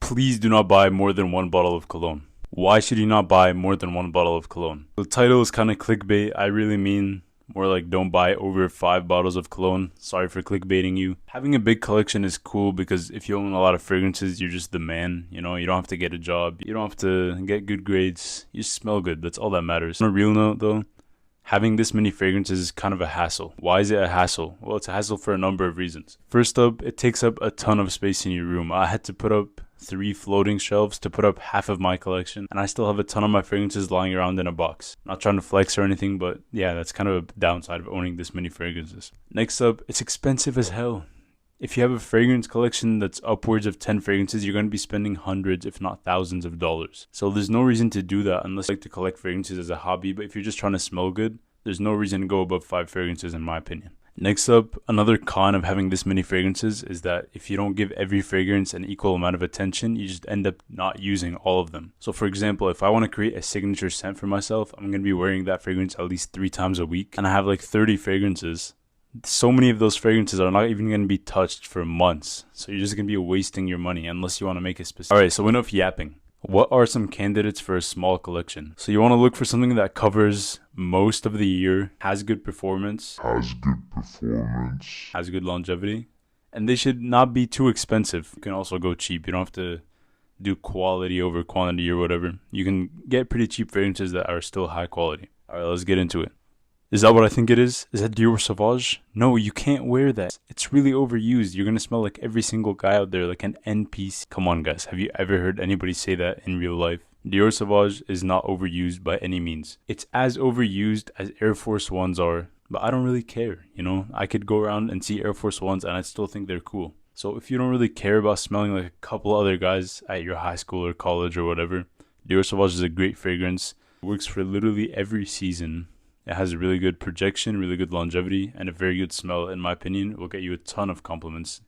Please do not buy more than one bottle of cologne. Why should you not buy more than one bottle of cologne? The title is kind of clickbait. I really mean more like don't buy over 5 bottles of cologne. Sorry for clickbaiting you. Having a big collection is cool because if you own a lot of fragrances, you're just the man. You know, you don't have to get a job. You don't have to get good grades. You just smell good. That's all that matters. On a real note though, having this many fragrances is kind of a hassle. Why is it a hassle? Well, it's a hassle for a number of reasons. First up, it takes up a ton of space in your room. I had to put up 3 floating shelves to put up half of my collection, and I still have a ton of my fragrances lying around in a box. Not trying to flex or anything, but yeah, that's kind of a downside of owning this many fragrances. Next up, it's expensive as hell. If you have a fragrance collection that's upwards of 10 fragrances, you're going to be spending hundreds, if not thousands of dollars. So there's no reason to do that unless you like to collect fragrances as a hobby, but if you're just trying to smell good, there's no reason to go above 5 fragrances in my opinion. Next up, another con of having this many fragrances is that if you don't give every fragrance an equal amount of attention, you just end up not using all of them. So for example, if I want to create a signature scent for myself, I'm going to be wearing that fragrance at least 3 times a week, and I have like 30 fragrances. So many of those fragrances are not even going to be touched for months. So you're just going to be wasting your money unless you want to make it specific. Alright, so enough yapping. What are some candidates for a small collection? So you want to look for something that covers most of the year, has good performance, has good longevity, and they should not be too expensive. You can also go cheap. You don't have to do quality over quantity or whatever. You can get pretty cheap fragrances that are still high quality. Alright, let's get into it. Is that what I think it is? Is that Dior Sauvage? No, you can't wear that. It's really overused. You're gonna smell like every single guy out there, like an NPC. Come on, guys. Have you ever heard anybody say that in real life? Dior Sauvage is not overused by any means. It's as overused as Air Force Ones are, but I don't really care, you know? I could go around and see Air Force Ones and I still think they're cool. So if you don't really care about smelling like a couple other guys at your high school or college or whatever, Dior Sauvage is a great fragrance. It works for literally every season. It has a really good projection, really good longevity, and a very good smell. In my opinion, it will get you a ton of compliments.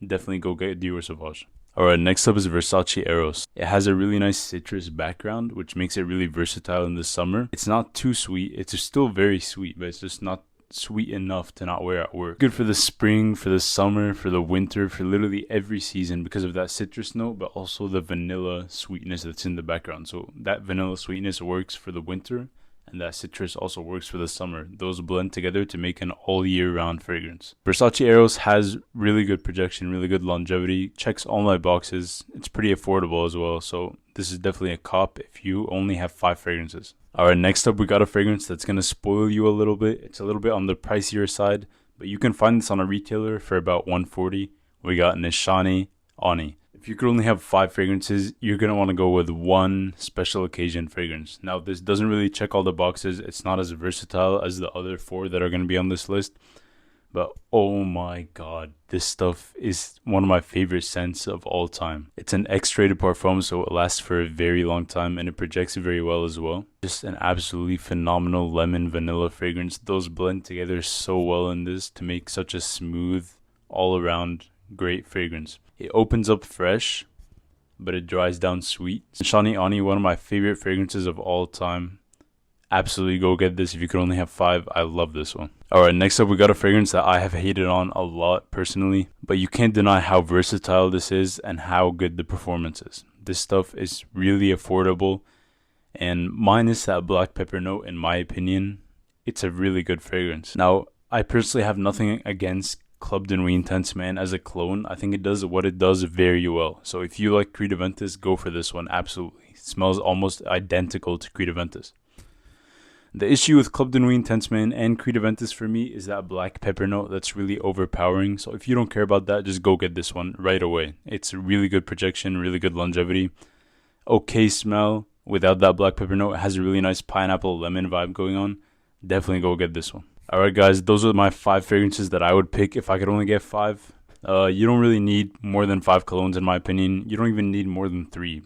Definitely go get Dior Sauvage. Alright, next up is Versace Eros. It has a really nice citrus background, which makes it really versatile in the summer. It's not too sweet. It's still very sweet, but it's just not sweet enough to not wear at work. Good for the spring, for the summer, for the winter, for literally every season because of that citrus note, but also the vanilla sweetness that's in the background. So that vanilla sweetness works for the winter, and that citrus also works for the summer. Those blend together to make an all year round fragrance. Versace Eros has really good projection, really good longevity, checks all my boxes. It's pretty affordable as well, so this is definitely a cop if you only have 5 fragrances. Alright, next up we got a fragrance that's going to spoil you a little bit. It's a little bit on the pricier side, but you can find this on a retailer for about $140. We got Nishani Ani. If you could only have 5 fragrances, you're going to want to go with one special occasion fragrance. Now, this doesn't really check all the boxes. It's not as versatile as the other 4 that are going to be on this list. But oh my god, this stuff is one of my favorite scents of all time. It's an X-rated parfum, so it lasts for a very long time and it projects very well as well. Just an absolutely phenomenal lemon vanilla fragrance. Those blend together so well in this to make such a smooth, all around great fragrance. It opens up fresh, but it dries down sweet. Nishani Ani, one of my favorite fragrances of all time. Absolutely go get this if you could only have 5. I love this one. Alright, next up we got a fragrance that I have hated on a lot personally, but you can't deny how versatile this is and how good the performance is. This stuff is really affordable, and minus that black pepper note, in my opinion, it's a really good fragrance. Now, I personally have nothing against Club de Nuit Intense Man as a clone. I think it does what it does very well. So if you like Creed Aventus, go for this one. Absolutely. It smells almost identical to Creed Aventus. The issue with Club de Nuit Intense Man and Creed Aventus for me is that black pepper note that's really overpowering. So if you don't care about that, just go get this one right away. It's a really good projection, really good longevity. Okay smell without that black pepper note. It has a really nice pineapple lemon vibe going on. Definitely go get this one. Alright guys, those are my 5 fragrances that I would pick if I could only get 5. You don't really need more than 5 colognes in my opinion. You don't even need more than 3.